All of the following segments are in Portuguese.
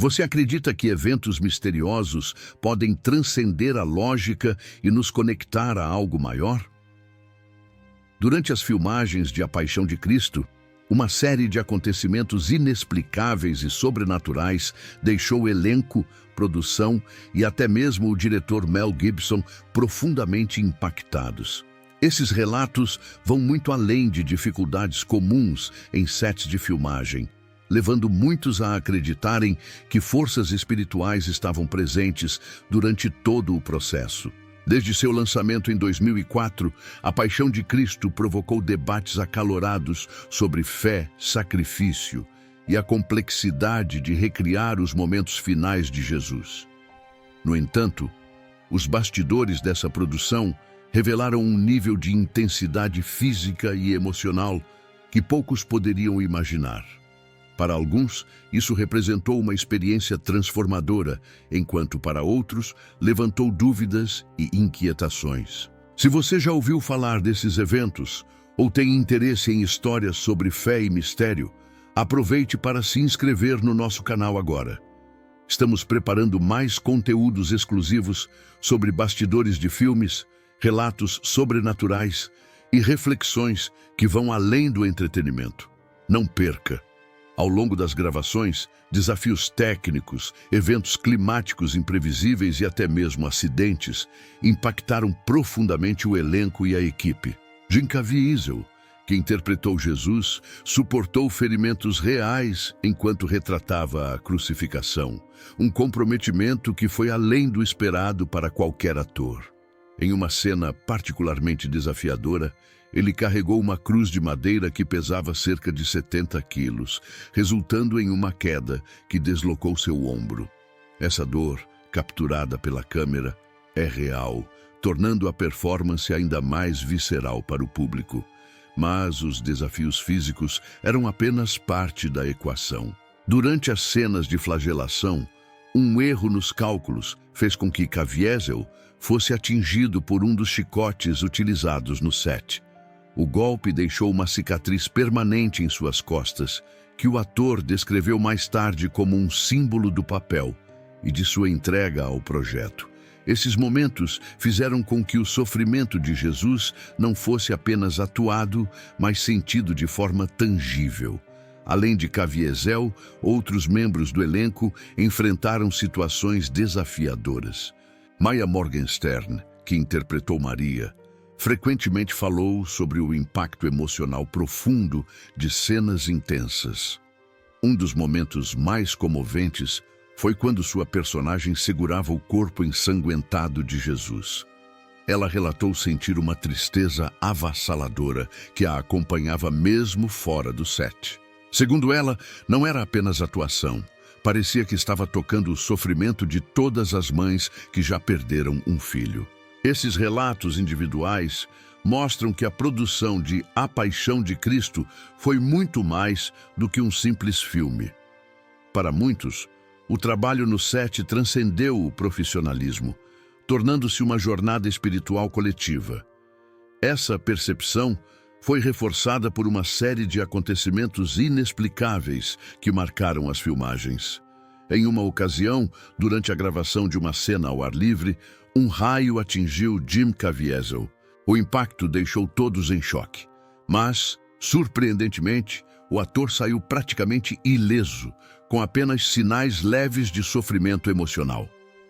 Você acredita que eventos misteriosos podem transcender a lógica e nos conectar a algo maior? Durante as filmagens de A Paixão de Cristo, uma série de acontecimentos inexplicáveis e sobrenaturais deixou o elenco, produção e até mesmo o diretor Mel Gibson profundamente impactados. Esses relatos vão muito além de dificuldades comuns em sets de filmagem, levando muitos a acreditarem que forças espirituais estavam presentes durante todo o processo. Desde seu lançamento em 2004, A Paixão de Cristo provocou debates acalorados sobre fé, sacrifício e a complexidade de recriar os momentos finais de Jesus. No entanto, os bastidores dessa produção revelaram um nível de intensidade física e emocional que poucos poderiam imaginar. Para alguns, isso representou uma experiência transformadora, enquanto para outros, levantou dúvidas e inquietações. Se você já ouviu falar desses eventos, ou tem interesse em histórias sobre fé e mistério, aproveite para se inscrever no nosso canal agora. Estamos preparando mais conteúdos exclusivos sobre bastidores de filmes, relatos sobrenaturais e reflexões que vão além do entretenimento. Não perca! Ao longo das gravações, desafios técnicos, eventos climáticos imprevisíveis e até mesmo acidentes impactaram profundamente o elenco e a equipe. Jim Caviezel, que interpretou Jesus, suportou ferimentos reais enquanto retratava a crucificação, um comprometimento que foi além do esperado para qualquer ator. Em uma cena particularmente desafiadora, ele carregou uma cruz de madeira que pesava cerca de 70 quilos, resultando em uma queda que deslocou seu ombro. Essa dor, capturada pela câmera, é real, tornando a performance ainda mais visceral para o público. Mas os desafios físicos eram apenas parte da equação. Durante as cenas de flagelação, um erro nos cálculos fez com que Caviezel fosse atingido por um dos chicotes utilizados no set. O golpe deixou uma cicatriz permanente em suas costas, que o ator descreveu mais tarde como um símbolo do papel e de sua entrega ao projeto. Esses momentos fizeram com que o sofrimento de Jesus não fosse apenas atuado, mas sentido de forma tangível. Além de Caviezel, outros membros do elenco enfrentaram situações desafiadoras. Maya Morgenstern, que interpretou Maria, frequentemente falou sobre o impacto emocional profundo de cenas intensas. Um dos momentos mais comoventes foi quando sua personagem segurava o corpo ensanguentado de Jesus. Ela relatou sentir uma tristeza avassaladora que a acompanhava mesmo fora do set. Segundo ela, não era apenas atuação. Parecia que estava tocando o sofrimento de todas as mães que já perderam um filho. Esses relatos individuais mostram que a produção de A Paixão de Cristo foi muito mais do que um simples filme. Para muitos, o trabalho no set transcendeu o profissionalismo, tornando-se uma jornada espiritual coletiva. Essa percepção foi reforçada por uma série de acontecimentos inexplicáveis que marcaram as filmagens. Em uma ocasião, durante a gravação de uma cena ao ar livre, um raio atingiu Jim Caviezel. O impacto deixou todos em choque. Mas, surpreendentemente, o ator saiu praticamente ileso, com apenas sinais leves de sofrimento emocional.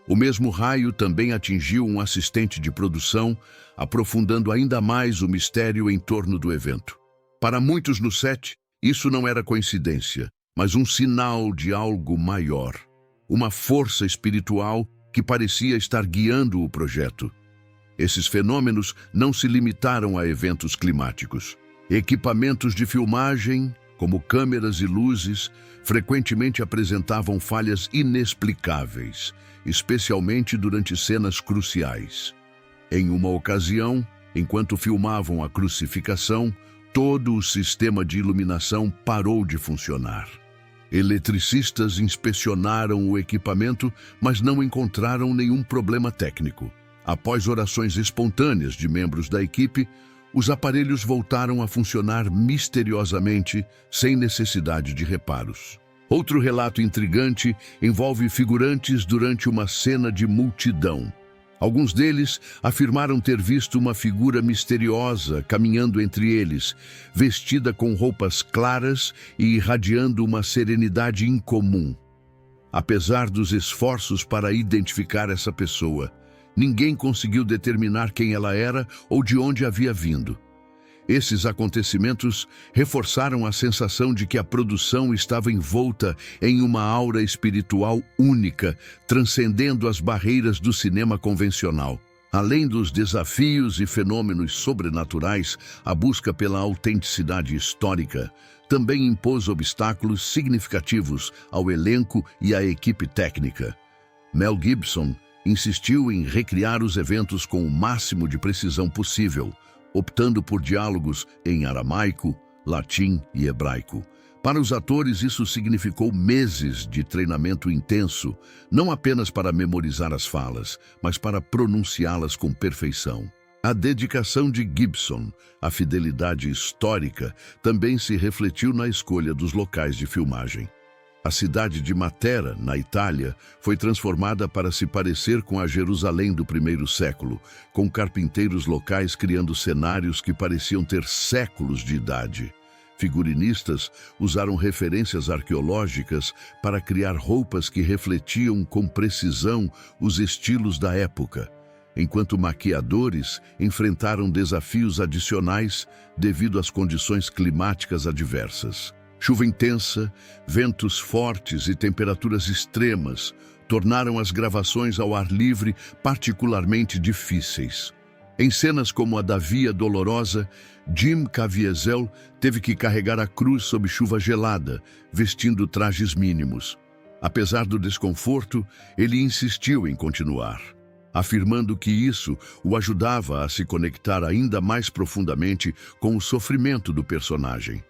O mesmo raio também atingiu um assistente de produção, aprofundando ainda mais o mistério em torno do evento. Para muitos no set, isso não era coincidência, mas um sinal de algo maior. Uma força espiritual que parecia estar guiando o projeto. Esses fenômenos não se limitaram a eventos climáticos. Equipamentos de filmagem, como câmeras e luzes, frequentemente apresentavam falhas inexplicáveis, especialmente durante cenas cruciais. Em uma ocasião, enquanto filmavam a crucificação, todo o sistema de iluminação parou de funcionar. Eletricistas inspecionaram o equipamento, mas não encontraram nenhum problema técnico. Após orações espontâneas de membros da equipe, os aparelhos voltaram a funcionar misteriosamente, sem necessidade de reparos. Outro relato intrigante envolve figurantes durante uma cena de multidão. Alguns deles afirmaram ter visto uma figura misteriosa caminhando entre eles, vestida com roupas claras e irradiando uma serenidade incomum. Apesar dos esforços para identificar essa pessoa, ninguém conseguiu determinar quem ela era ou de onde havia vindo. Esses acontecimentos reforçaram a sensação de que a produção estava envolta em uma aura espiritual única, transcendendo as barreiras do cinema convencional. Além dos desafios e fenômenos sobrenaturais, a busca pela autenticidade histórica também impôs obstáculos significativos ao elenco e à equipe técnica. Mel Gibson insistiu em recriar os eventos com o máximo de precisão possível, optando por diálogos em aramaico, latim e hebraico. Para os atores, isso significou meses de treinamento intenso, não apenas para memorizar as falas, mas para pronunciá-las com perfeição. A dedicação de Gibson à fidelidade histórica também se refletiu na escolha dos locais de filmagem. A cidade de Matera, na Itália, foi transformada para se parecer com a Jerusalém do primeiro século, com carpinteiros locais criando cenários que pareciam ter séculos de idade. Figurinistas usaram referências arqueológicas para criar roupas que refletiam com precisão os estilos da época, enquanto maquiadores enfrentaram desafios adicionais devido às condições climáticas adversas. Chuva intensa, ventos fortes e temperaturas extremas tornaram as gravações ao ar livre particularmente difíceis. Em cenas como a da Via Dolorosa, Jim Caviezel teve que carregar a cruz sob chuva gelada, vestindo trajes mínimos. Apesar do desconforto, ele insistiu em continuar, afirmando que isso o ajudava a se conectar ainda mais profundamente com o sofrimento do personagem.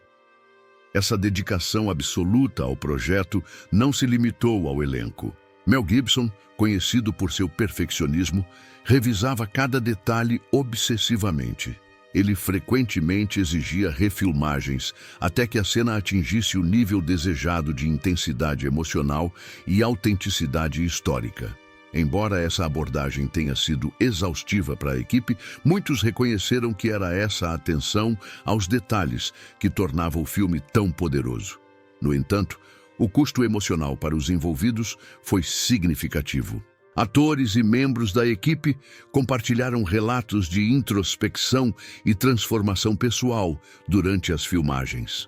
Essa dedicação absoluta ao projeto não se limitou ao elenco. Mel Gibson, conhecido por seu perfeccionismo, revisava cada detalhe obsessivamente. Ele frequentemente exigia refilmagens até que a cena atingisse o nível desejado de intensidade emocional e autenticidade histórica. Embora essa abordagem tenha sido exaustiva para a equipe, muitos reconheceram que era essa a atenção aos detalhes que tornava o filme tão poderoso. No entanto, o custo emocional para os envolvidos foi significativo. Atores e membros da equipe compartilharam relatos de introspecção e transformação pessoal durante as filmagens.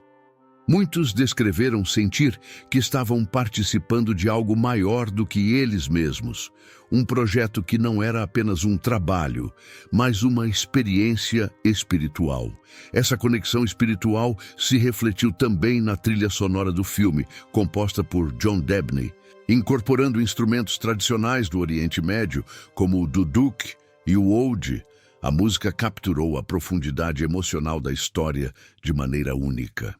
Muitos descreveram sentir que estavam participando de algo maior do que eles mesmos, um projeto que não era apenas um trabalho, mas uma experiência espiritual. Essa conexão espiritual se refletiu também na trilha sonora do filme, composta por John Debney, incorporando instrumentos tradicionais do Oriente Médio, como o duduk e o oud. A música capturou a profundidade emocional da história de maneira única.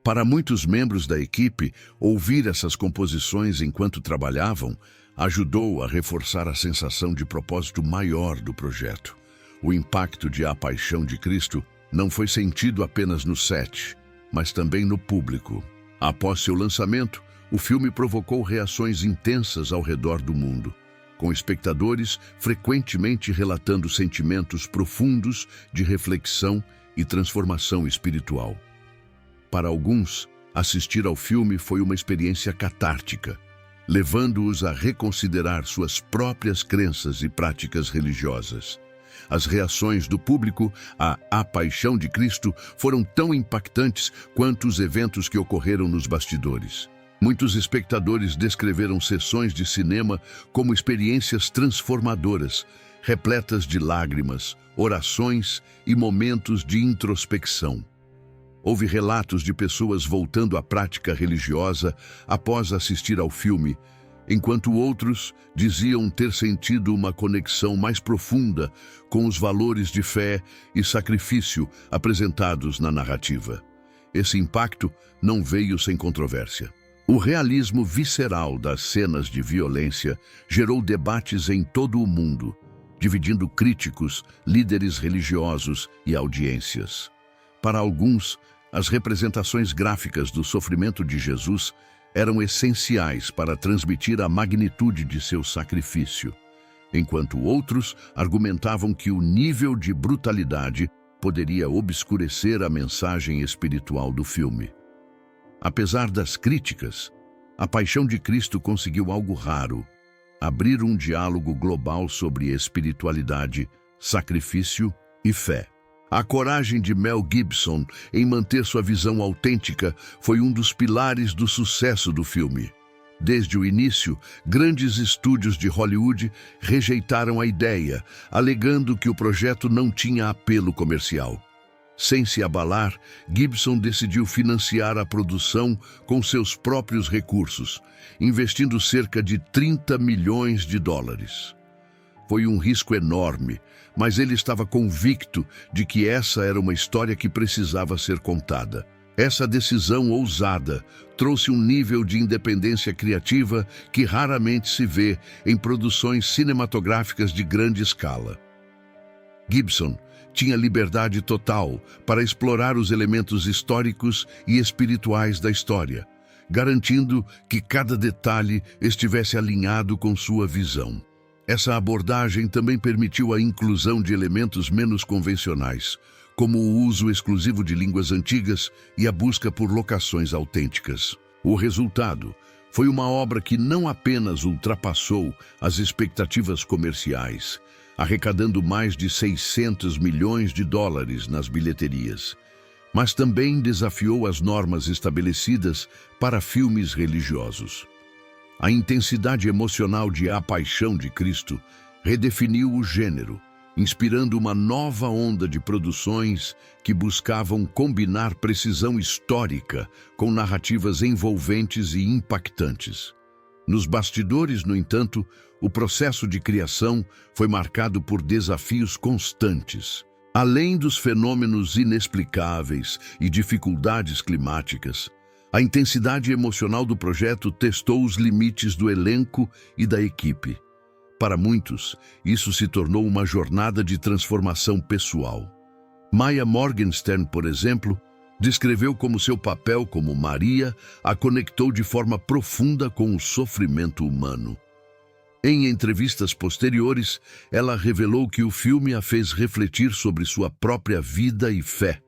Para muitos membros da equipe, ouvir essas composições enquanto trabalhavam ajudou a reforçar a sensação de propósito maior do projeto. O impacto de A Paixão de Cristo não foi sentido apenas no set, mas também no público. Após seu lançamento, o filme provocou reações intensas ao redor do mundo, com espectadores frequentemente relatando sentimentos profundos de reflexão e transformação espiritual. Para alguns, assistir ao filme foi uma experiência catártica, levando-os a reconsiderar suas próprias crenças e práticas religiosas. As reações do público a A Paixão de Cristo foram tão impactantes quanto os eventos que ocorreram nos bastidores. Muitos espectadores descreveram sessões de cinema como experiências transformadoras, repletas de lágrimas, orações e momentos de introspecção. Houve relatos de pessoas voltando à prática religiosa após assistir ao filme, enquanto outros diziam ter sentido uma conexão mais profunda com os valores de fé e sacrifício apresentados na narrativa. Esse impacto não veio sem controvérsia. O realismo visceral das cenas de violência gerou debates em todo o mundo, dividindo críticos, líderes religiosos e audiências. Para alguns, As representações gráficas do sofrimento de Jesus eram essenciais para transmitir a magnitude de seu sacrifício, enquanto outros argumentavam que o nível de brutalidade poderia obscurecer a mensagem espiritual do filme. Apesar das críticas, A Paixão de Cristo conseguiu algo raro: abrir um diálogo global sobre espiritualidade, sacrifício e fé. A coragem de Mel Gibson em manter sua visão autêntica foi um dos pilares do sucesso do filme. Desde o início, grandes estúdios de Hollywood rejeitaram a ideia, alegando que o projeto não tinha apelo comercial. Sem se abalar, Gibson decidiu financiar a produção com seus próprios recursos, investindo cerca de 30 milhões de dólares. Foi um risco enorme, mas ele estava convicto de que essa era uma história que precisava ser contada. Essa decisão ousada trouxe um nível de independência criativa que raramente se vê em produções cinematográficas de grande escala. Gibson tinha liberdade total para explorar os elementos históricos e espirituais da história, garantindo que cada detalhe estivesse alinhado com sua visão. Essa abordagem também permitiu a inclusão de elementos menos convencionais, como o uso exclusivo de línguas antigas e a busca por locações autênticas. O resultado foi uma obra que não apenas ultrapassou as expectativas comerciais, arrecadando mais de 600 milhões de dólares nas bilheterias, mas também desafiou as normas estabelecidas para filmes religiosos. A intensidade emocional de A Paixão de Cristo redefiniu o gênero, inspirando uma nova onda de produções que buscavam combinar precisão histórica com narrativas envolventes e impactantes. Nos bastidores, no entanto, o processo de criação foi marcado por desafios constantes. Além dos fenômenos inexplicáveis e dificuldades climáticas, a intensidade emocional do projeto testou os limites do elenco e da equipe. Para muitos, isso se tornou uma jornada de transformação pessoal. Maya Morgenstern, por exemplo, descreveu como seu papel como Maria a conectou de forma profunda com o sofrimento humano. Em entrevistas posteriores, ela revelou que o filme a fez refletir sobre sua própria vida e fé,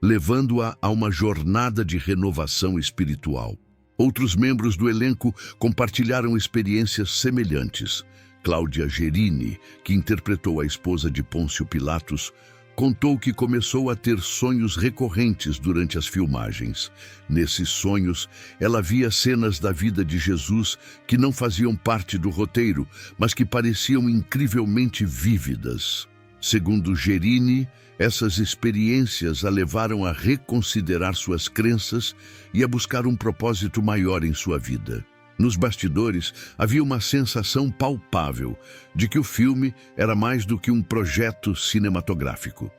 levando-a a uma jornada de renovação espiritual. Outros membros do elenco compartilharam experiências semelhantes. Cláudia Gerini, que interpretou a esposa de Pôncio Pilatos, contou que começou a ter sonhos recorrentes durante as filmagens. Nesses sonhos, ela via cenas da vida de Jesus que não faziam parte do roteiro, mas que pareciam incrivelmente vívidas. Segundo Gerini, essas experiências a levaram a reconsiderar suas crenças e a buscar um propósito maior em sua vida. Nos bastidores, havia uma sensação palpável de que o filme era mais do que um projeto cinematográfico.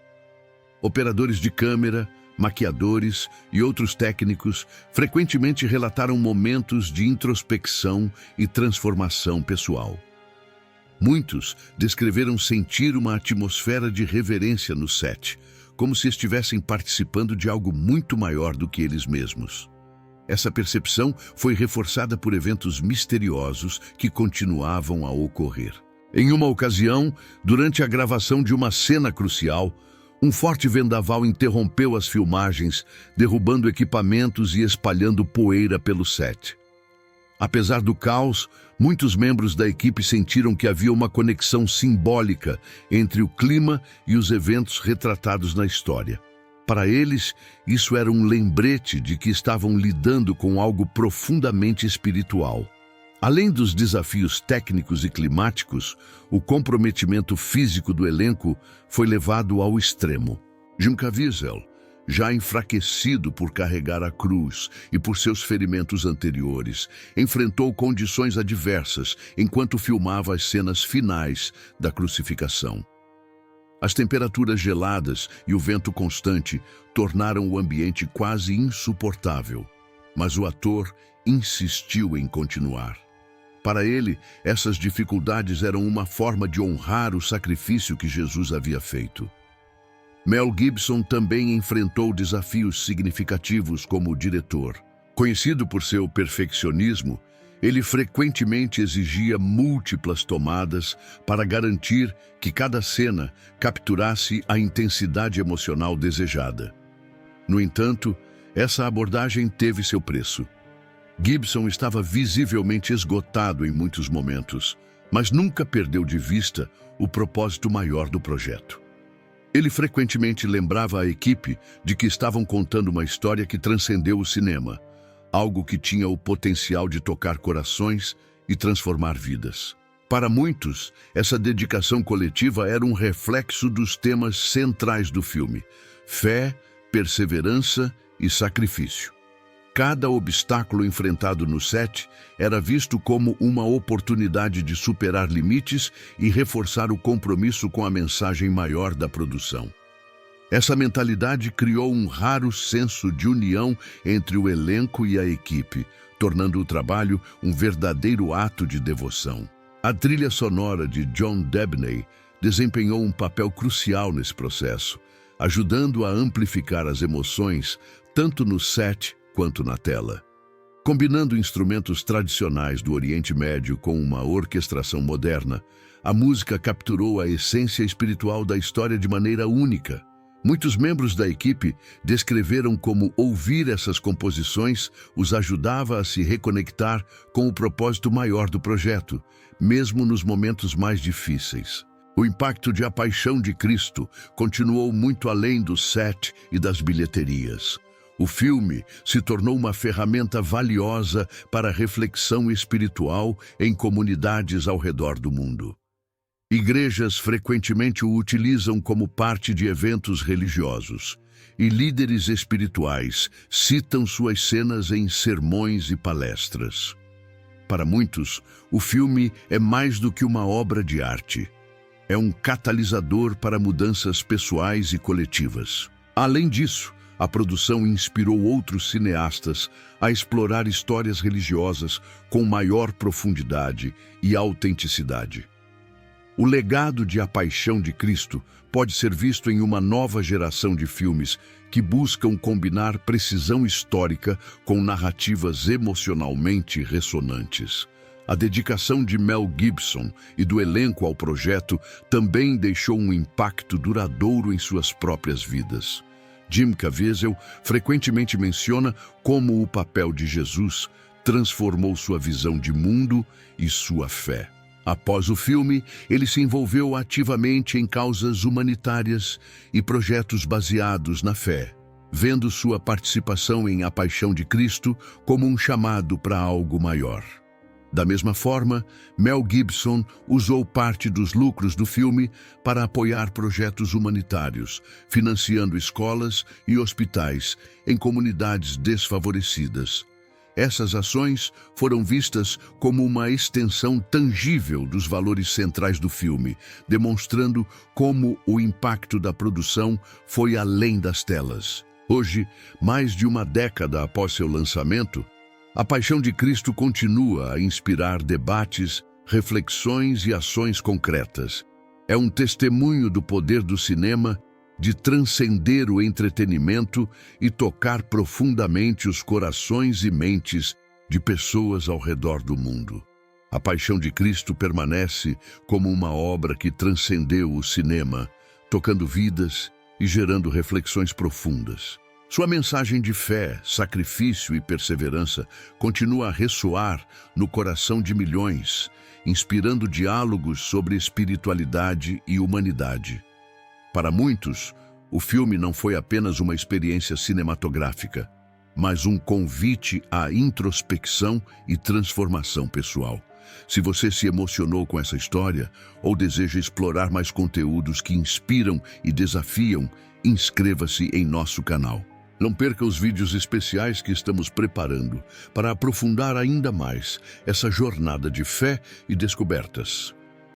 Operadores de câmera, maquiadores e outros técnicos frequentemente relataram momentos de introspecção e transformação pessoal. Muitos descreveram sentir uma atmosfera de reverência no set, como se estivessem participando de algo muito maior do que eles mesmos. Essa percepção foi reforçada por eventos misteriosos que continuavam a ocorrer. Em uma ocasião, durante a gravação de uma cena crucial, um forte vendaval interrompeu as filmagens, derrubando equipamentos e espalhando poeira pelo set. Apesar do caos, muitos membros da equipe sentiram que havia uma conexão simbólica entre o clima e os eventos retratados na história. Para eles, isso era um lembrete de que estavam lidando com algo profundamente espiritual. Além dos desafios técnicos e climáticos, o comprometimento físico do elenco foi levado ao extremo. Jim Caviezel, já enfraquecido por carregar a cruz e por seus ferimentos anteriores, enfrentou condições adversas enquanto filmava as cenas finais da crucificação. As temperaturas geladas e o vento constante tornaram o ambiente quase insuportável, mas o ator insistiu em continuar. Para ele, essas dificuldades eram uma forma de honrar o sacrifício que Jesus havia feito. Mel Gibson também enfrentou desafios significativos como diretor. Conhecido por seu perfeccionismo, ele frequentemente exigia múltiplas tomadas para garantir que cada cena capturasse a intensidade emocional desejada. No entanto, essa abordagem teve seu preço. Gibson estava visivelmente esgotado em muitos momentos, mas nunca perdeu de vista o propósito maior do projeto. Ele frequentemente lembrava a equipe de que estavam contando uma história que transcendeu o cinema, algo que tinha o potencial de tocar corações e transformar vidas. Para muitos, essa dedicação coletiva era um reflexo dos temas centrais do filme: fé, perseverança e sacrifício. Cada obstáculo enfrentado no set era visto como uma oportunidade de superar limites e reforçar o compromisso com a mensagem maior da produção. Essa mentalidade criou um raro senso de união entre o elenco e a equipe, tornando o trabalho um verdadeiro ato de devoção. A trilha sonora de John Debney desempenhou um papel crucial nesse processo, ajudando a amplificar as emoções tanto no set quanto na tela. Combinando instrumentos tradicionais do Oriente Médio com uma orquestração moderna, a música capturou a essência espiritual da história de maneira única. Muitos membros da equipe descreveram como ouvir essas composições os ajudava a se reconectar com o propósito maior do projeto, mesmo nos momentos mais difíceis. O impacto de A Paixão de Cristo continuou muito além do set e das bilheterias. O filme se tornou uma ferramenta valiosa para a reflexão espiritual em comunidades ao redor do mundo. Igrejas frequentemente o utilizam como parte de eventos religiosos, e líderes espirituais citam suas cenas em sermões e palestras. Para muitos, o filme é mais do que uma obra de arte. É um catalisador para mudanças pessoais e coletivas. Além disso, a produção inspirou outros cineastas a explorar histórias religiosas com maior profundidade e autenticidade. O legado de A Paixão de Cristo pode ser visto em uma nova geração de filmes que buscam combinar precisão histórica com narrativas emocionalmente ressonantes. A dedicação de Mel Gibson e do elenco ao projeto também deixou um impacto duradouro em suas próprias vidas. Jim Caviezel frequentemente menciona como o papel de Jesus transformou sua visão de mundo e sua fé. Após o filme, ele se envolveu ativamente em causas humanitárias e projetos baseados na fé, vendo sua participação em A Paixão de Cristo como um chamado para algo maior. Da mesma forma, Mel Gibson usou parte dos lucros do filme para apoiar projetos humanitários, financiando escolas e hospitais em comunidades desfavorecidas. Essas ações foram vistas como uma extensão tangível dos valores centrais do filme, demonstrando como o impacto da produção foi além das telas. Hoje, mais de uma década após seu lançamento, A Paixão de Cristo continua a inspirar debates, reflexões e ações concretas. É um testemunho do poder do cinema de transcender o entretenimento e tocar profundamente os corações e mentes de pessoas ao redor do mundo. A Paixão de Cristo permanece como uma obra que transcendeu o cinema, tocando vidas e gerando reflexões profundas. Sua mensagem de fé, sacrifício e perseverança continua a ressoar no coração de milhões, inspirando diálogos sobre espiritualidade e humanidade. Para muitos, o filme não foi apenas uma experiência cinematográfica, mas um convite à introspecção e transformação pessoal. Se você se emocionou com essa história ou deseja explorar mais conteúdos que inspiram e desafiam, inscreva-se em nosso canal. Não perca os vídeos especiais que estamos preparando para aprofundar ainda mais essa jornada de fé e descobertas.